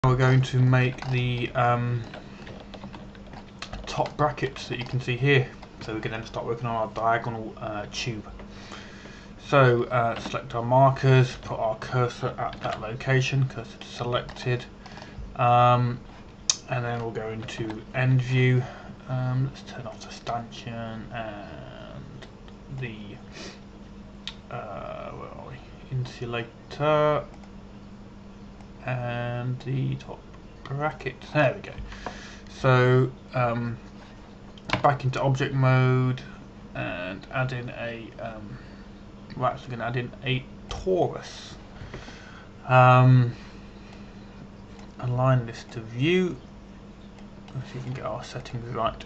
We're going to make the top brackets that you can see here, so we can then start working on our diagonal tube. So select our markers, put our cursor at that location, cursor selected, and then we'll go into end view. Let's turn off the stanchion and the where are we? Insulator and the top bracket. There we go. So back into object mode and add in a we're actually going to add in a torus. Align this to view. Let's see if we can get our settings right.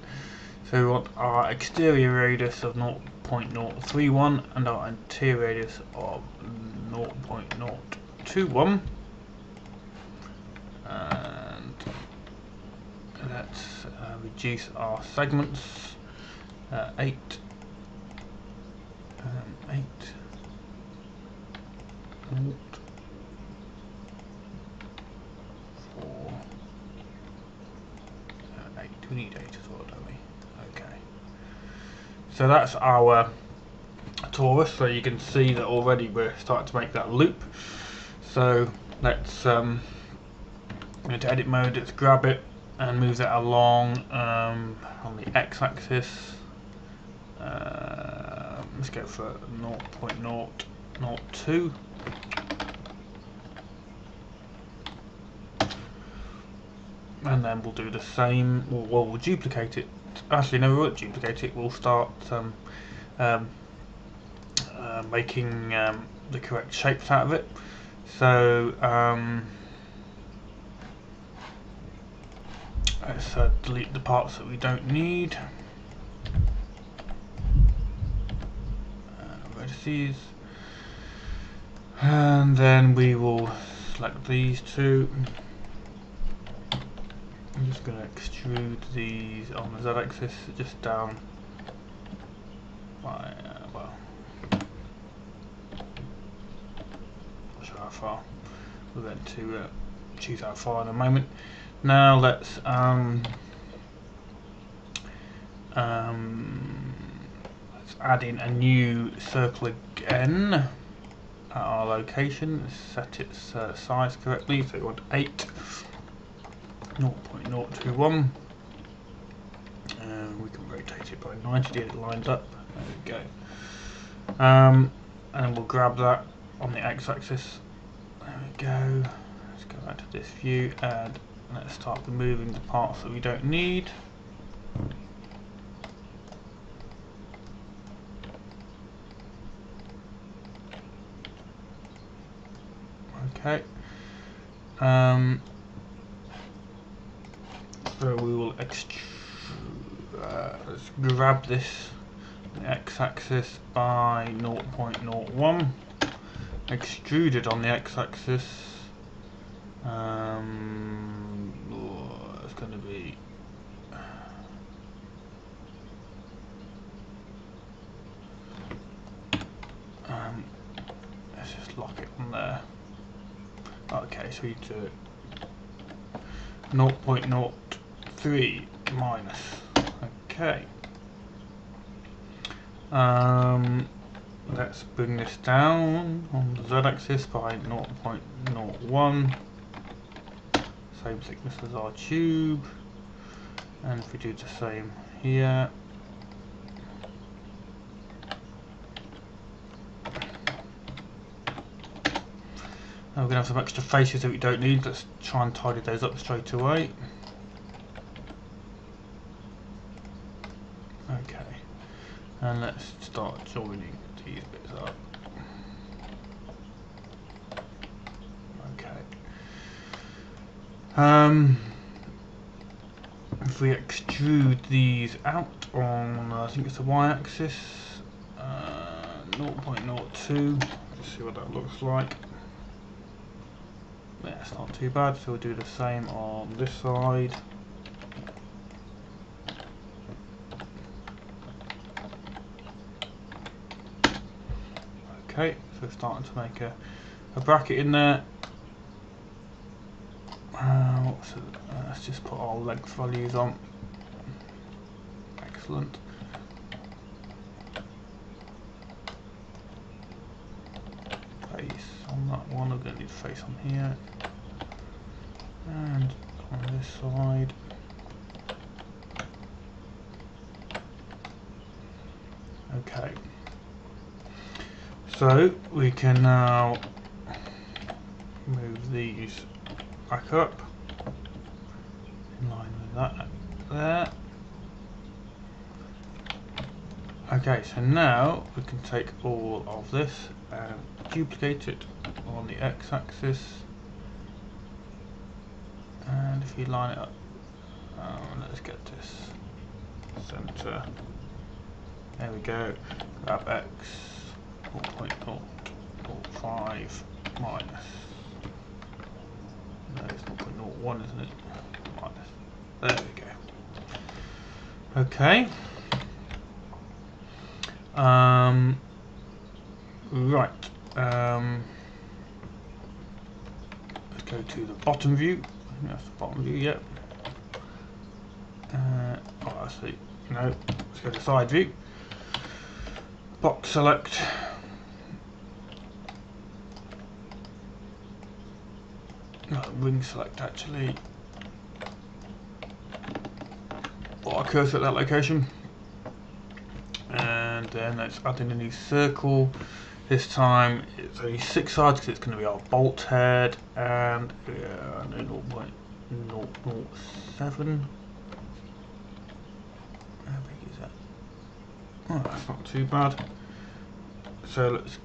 So we want our exterior radius of 0.031 and our interior radius of 0.021. And let's reduce our segments 8 0, 4 8. We need 8 as well, don't we? Okay. So that's our torus. So you can see that already we're starting to make that loop. So let's go into edit mode. Let's grab it and move that along on the x-axis. Let's go for 0.002. And then we'll do the same. We'll duplicate it. Actually, no, we won't duplicate it. We'll start making the correct shapes out of it. So let's delete the parts that we don't need. Vertices, and then we will select these two. I'm just going to extrude these on the z-axis just down by well, not sure how far. We're going to choose how far in a moment. Now let's add in a new circle again at our location. Set its size correctly. So we want 8. 0.021, and we can rotate it by 90 it lines up. There we go. And we'll grab that on the x-axis. There we go. Let's go back to this view and let's start removing the parts that we don't need. Okay. So we will let's grab this x-axis by 0.01, extrude it on the x-axis. It's going to be let's just lock it on there. Okay, so we do 0.03 minus. Okay. Let's bring this down on the z-axis by 0.01. Same thickness as our tube. And if we do the same here. We're going to have some extra faces that we don't need. Let's try and tidy those up straight away. Okay, and let's start joining these bits up. Okay. If we extrude these out on, I think it's the y-axis, 0.02. Let's see what that looks like. Yeah, it's not too bad, so we'll do the same on this side. Okay, so we're starting to make a bracket in there. Let's just put our length values on. Excellent. Face on that one, we're going to need face on here. And on this side. Okay. So we can now move these back up in line with that there. Okay, so now we can take all of this and duplicate it on the x-axis, and if you line it up, let's get this center. There we go. Grab x 0.005 minus. No, it's 0.01, isn't it? Minus. There we go. Okay. Right. Let's go to the bottom view. That's the bottom view. Yep. Actually, no. Let's go to side view. Box select. Ring select actually. Put our cursor at that location. And then let's add in a new circle. This time it's only 6 sides because it's going to be our bolt head, and 0.007. How big is that? Oh, that's not too bad. So let's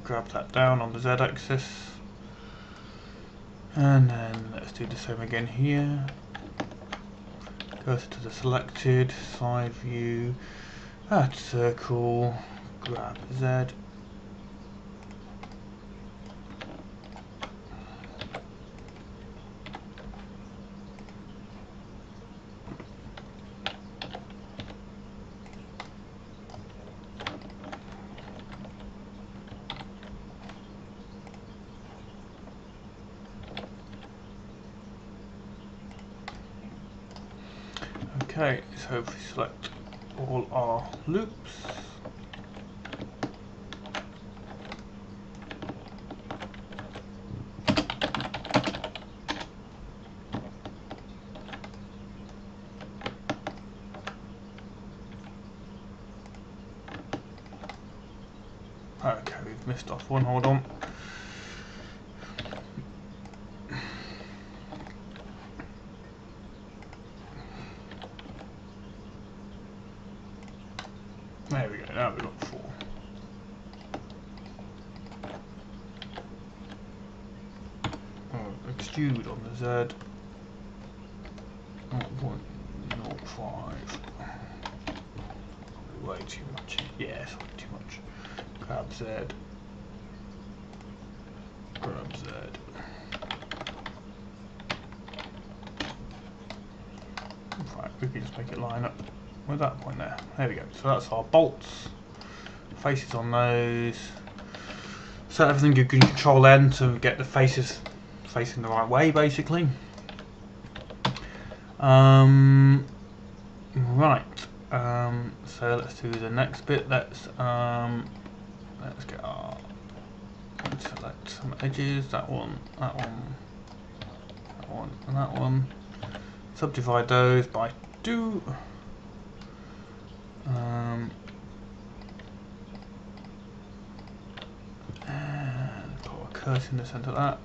grab that down on the z-axis, and then let's do the same again here. Cursor to the selected, side view, add circle, grab Z. Okay, so if we select all our loops, okay, we've missed off one, hold on. There we go, now we've got 4. Extrude on the Z. 0.05. Way too much. Yeah, it's way too much. Grab Z. Grab Z. Right, we can just make it line up with that point there. There we go. So that's our bolts. Faces on those. Set everything you can control N to get the faces facing the right way, basically. Right. So let's do the next bit. Let's get our select some edges. That one, that one, that one, and that one. Subdivide those by 2. And put a cursor in the centre of that.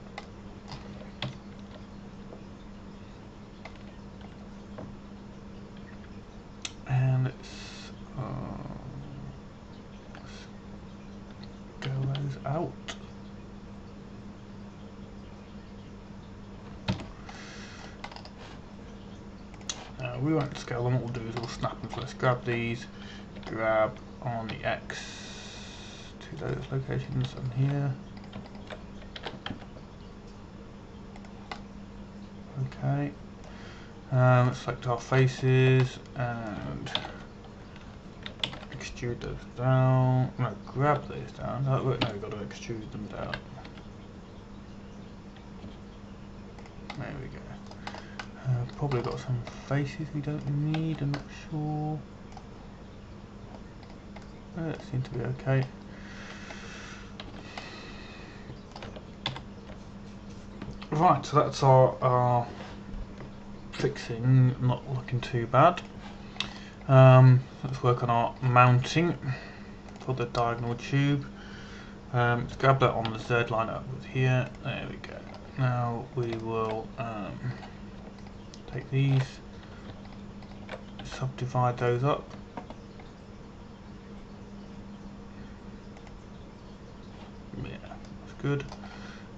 And let's go those out. We won't scale them, what we'll do is we'll snap them. So let's grab these, grab on the X to those locations and here. Okay. Let's select our faces and extrude those down. No, grab those down. No, we've got to extrude them down. There we go. Probably got some faces we don't need, I'm not sure. That seems to be okay. Right, so that's our fixing, not looking too bad. Let's work on our mounting for the diagonal tube. Let's grab that on the third line upwards here. There we go. Now we will take these, subdivide those up. Yeah, that's good.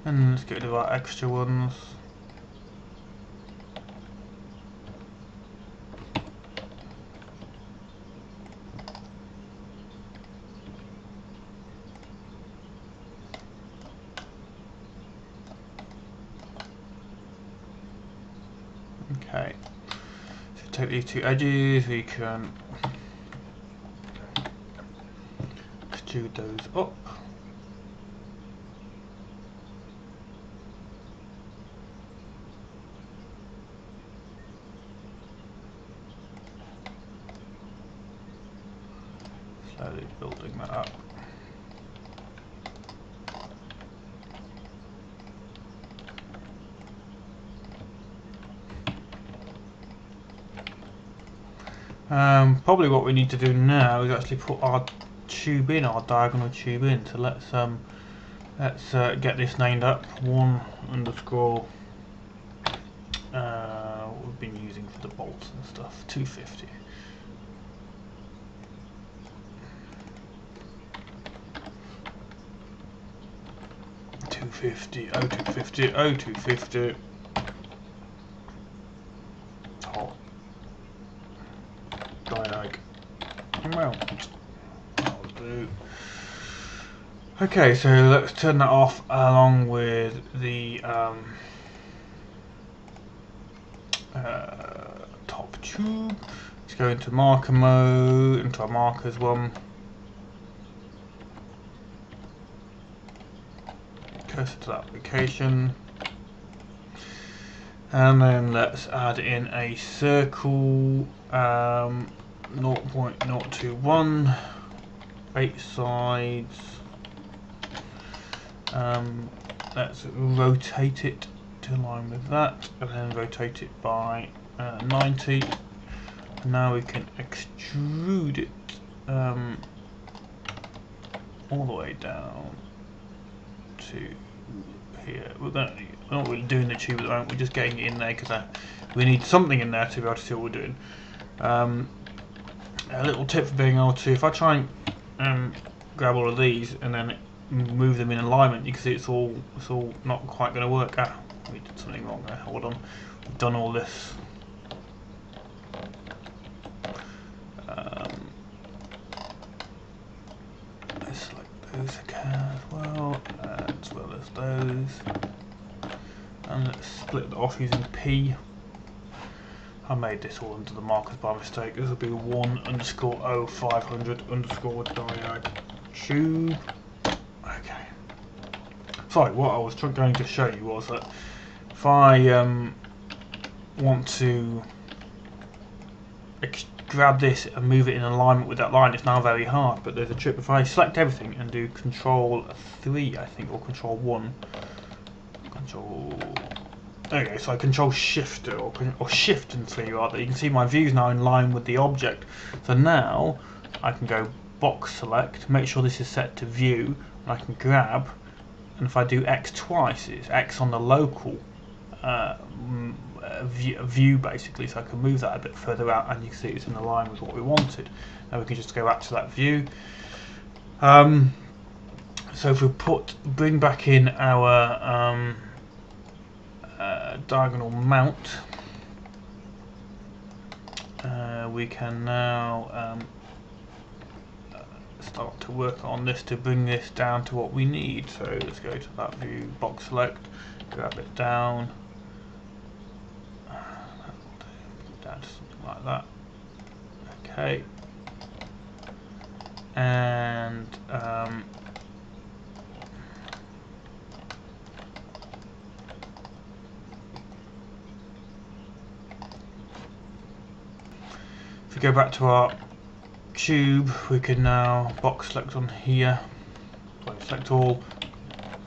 And let's get rid of our extra ones. Okay, so take these two edges, we can extrude those up. Slowly building that up. Probably what we need to do now is actually put our tube in, our diagonal tube in. So let's get this named up. 1 underscore what we've been using for the bolts and stuff. 250. $250. Top diag mount. That'll do. Okay, so let's turn that off along with the top tube. Let's go into marker mode, into our markers one. Cursor to that application. And then let's add in a circle, 0.021, 8 sides. Let's rotate it to align with that, and then rotate it by 90. Now we can extrude it all the way down to here. We're not really doing the tube at the moment, we're just getting it in there because we need something in there to be able to see what we're doing. A little tip for being able to, if I try and grab all of these and then move them in alignment, you can see it's all not quite going to work. We did something wrong there. Hold on, we've done all this. Let's select those again as well as those, and let's split that off using P. I made this all under the markers by mistake. This will be 1_0500_ diag Okay. Sorry, what I was going to show you was that if I want to grab this and move it in alignment with that line, it's now very hard, but there's a trick. If I select everything and do Control 3, I think, or Control 1, okay, so I Control Shift or Shift and 3 rather, you can see my view is now in line with the object. So now I can go box select, make sure this is set to view, and I can grab, and if I do X twice, it's X on the local view basically, so I can move that a bit further out, and you can see it's in line with what we wanted. Now we can just go back to that view. So if we bring back in our diagonal mount, we can now start to work on this to bring this down to what we need. So let's go to that view, box select, grab it down, down to something like that. Okay, and If we go back to our tube, we can now box select on here, select all,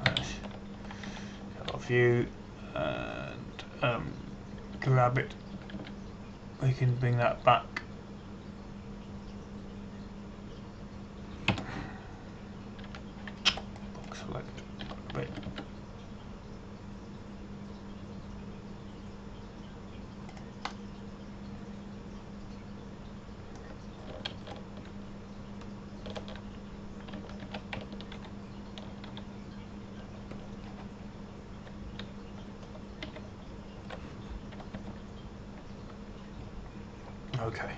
get our view, and grab it. We can bring that back. Box select, grab it. Okay,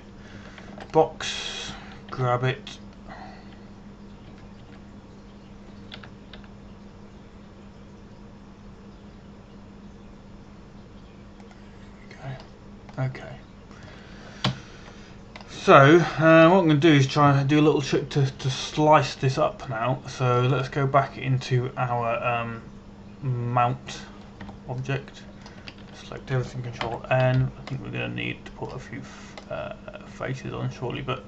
box, grab it. Okay. So what I'm going to do is try and do a little trick to slice this up now. So let's go back into our mount object. Select everything, Control N. I think we're going to need to put a few faces on shortly, but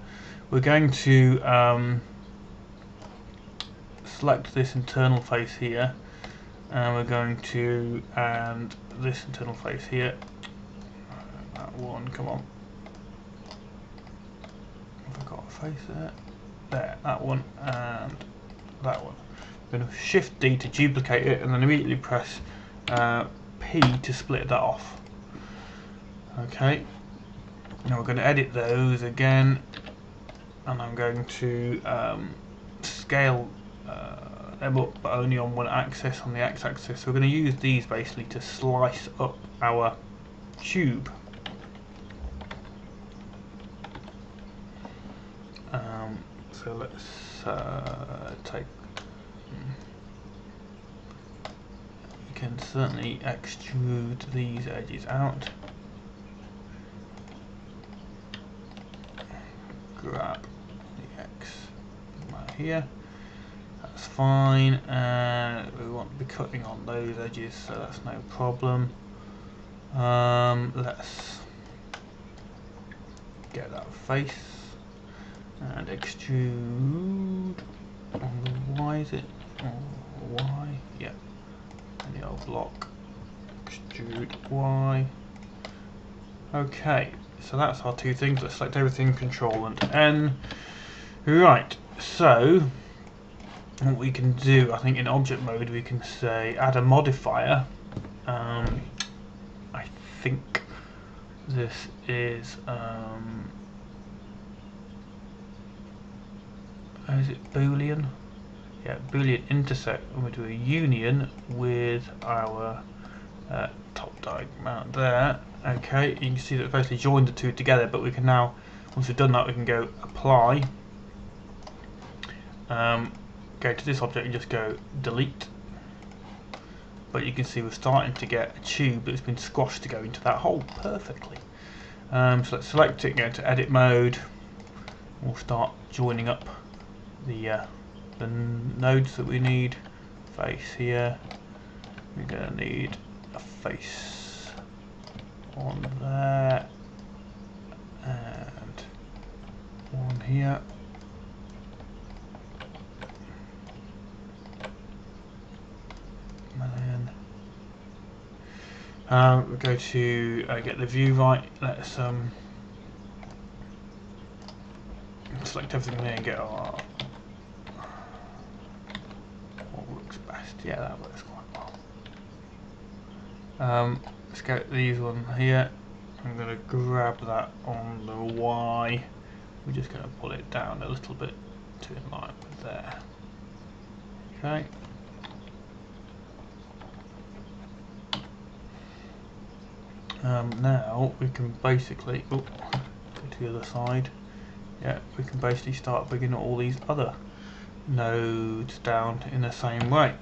we're going to select this internal face here, and we're going to and this internal face here. That one, come on. Have I got a face there? There, that one and that one. I'm going to Shift D to duplicate it, and then immediately press P to split that off. Okay. Now we're going to edit those again, and I'm going to scale them up, but only on one axis, on the x-axis. So we're going to use these basically to slice up our tube. So let's take. You can certainly extrude these edges out. Grab the X right here. That's fine, and we want to be cutting on those edges, so that's no problem. Let's get that face and extrude on the Y, is it? Or Y, yeah. And the old block, extrude Y. Okay, so that's our two things. Let's select everything, Control and N. Right, so what we can do, I think in object mode, we can say add a modifier. I think this is is it Boolean? Yeah, Boolean intersect, and we do a union with our top diagram there. Okay, you can see that it basically joined the two together, but we can now, once we've done that, we can go apply, go to this object and just go delete. But you can see we're starting to get a tube that's been squashed to go into that hole perfectly. So let's select it, go into edit mode. We'll start joining up the nodes that we need. Face here. We're going to need a face on there and one here. And then we'll go to get the view right. Let's select everything there and get our what looks best. Yeah, that works quite well. Let's get these one here. I'm going to grab that on the Y. We're just going to pull it down a little bit to in line with there. Okay. Now we can basically go to the other side. Yeah, we can basically start bringing all these other nodes down in the same way.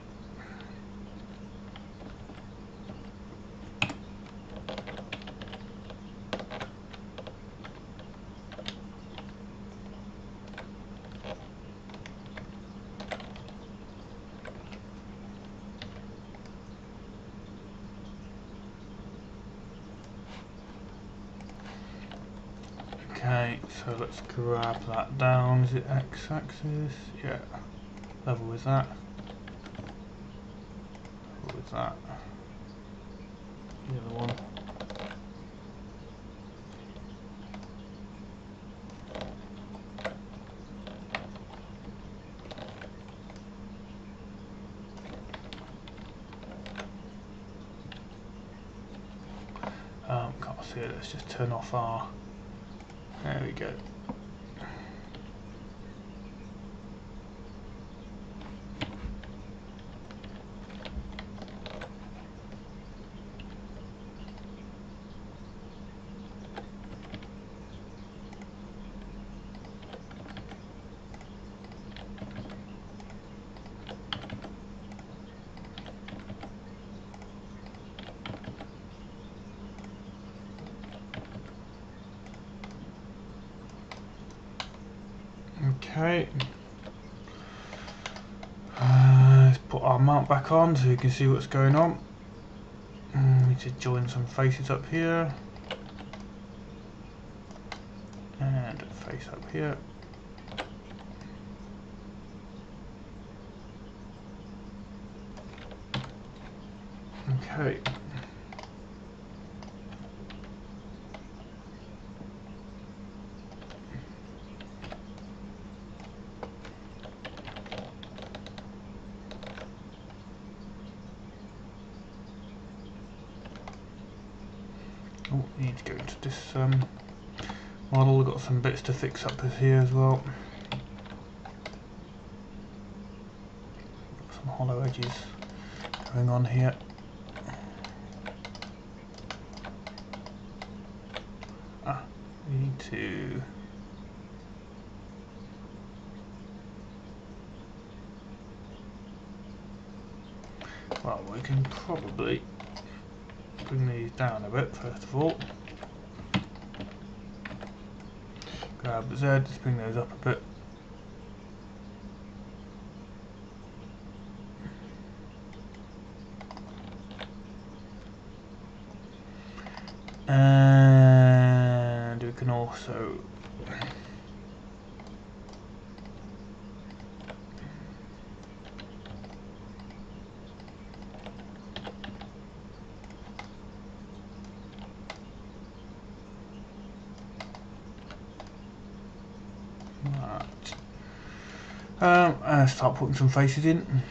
Okay, so let's grab that down. Is it x-axis? Yeah. Level with that. Level with that. The other one. Can't see it. Let's just turn off our. There we go. Okay, let's put our mount back on so you can see what's going on. We need to join some faces up here and a face up here. Okay. Oh, we need to go into this model. We've got some bits to fix up here as well. Some hollow edges going on here. We need to well, we can probably bring these down a bit first of all. Grab Z, just bring those up a bit. And we can also start putting some faces in.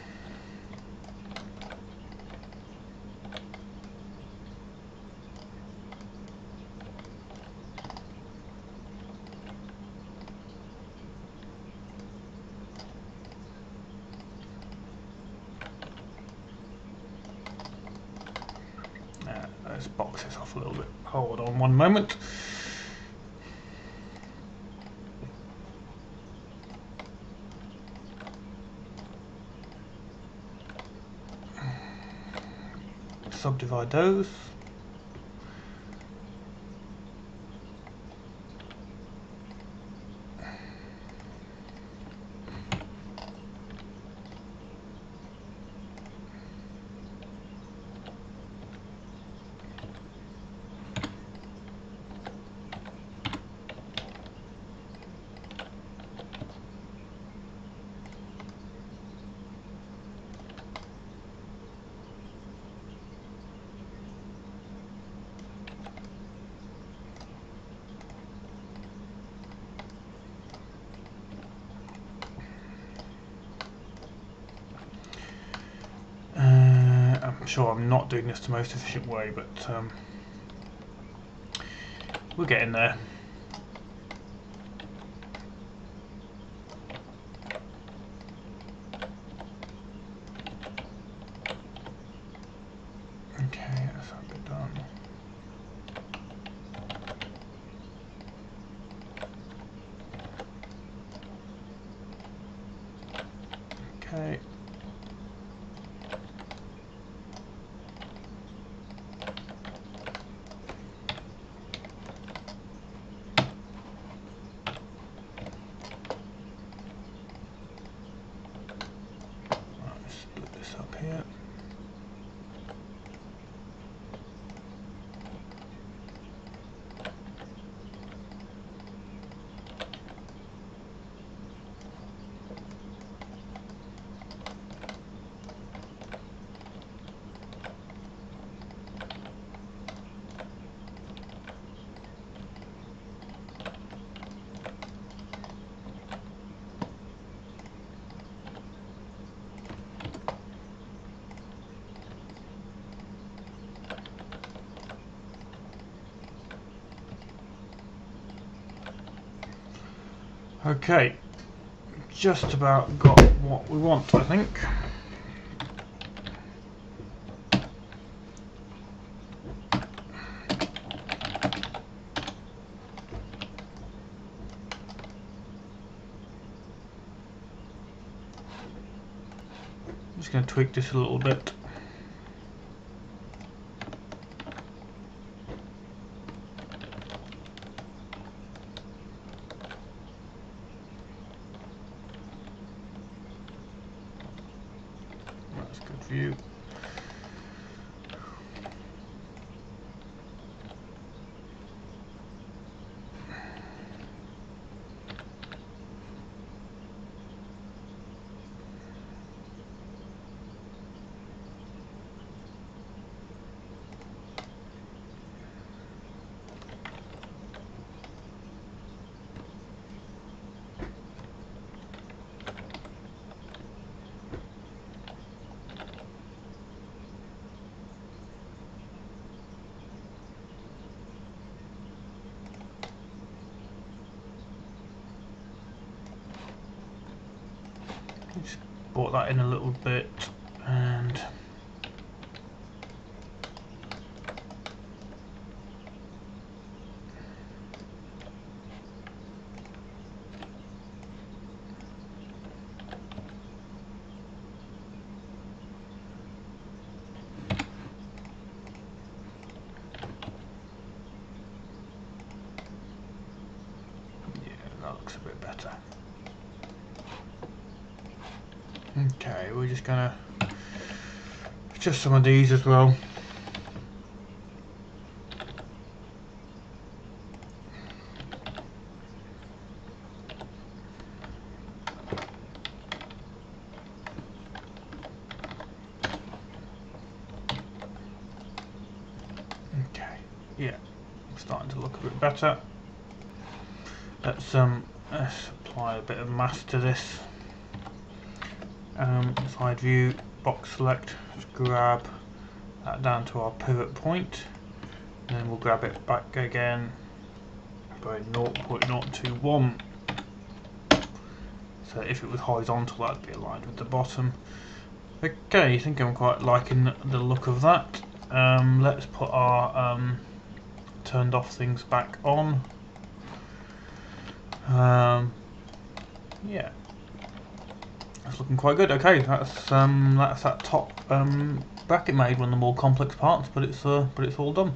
Let's box this off a little bit. Hold on one moment. Subdivide those. I'm sure I'm not doing this the most efficient way, but we're getting there. Okay, that's a bit done. Okay. Okay, just about got what we want, I think. Just going to tweak this a little bit. That's good view. Just brought that in a little bit, and yeah, that looks a bit better. Okay, we're just gonna adjust some of these as well. Okay, yeah, starting to look a bit better. Let's apply a bit of mask to this. Side view, box select, just grab that down to our pivot point, and then we'll grab it back again by 0.021. So if it was horizontal, that'd be aligned with the bottom. Okay, I think I'm quite liking the look of that. Let's put our turned off things back on. Yeah, that's looking quite good. Okay, that's that top bracket made, one of the more complex parts, but it's all done.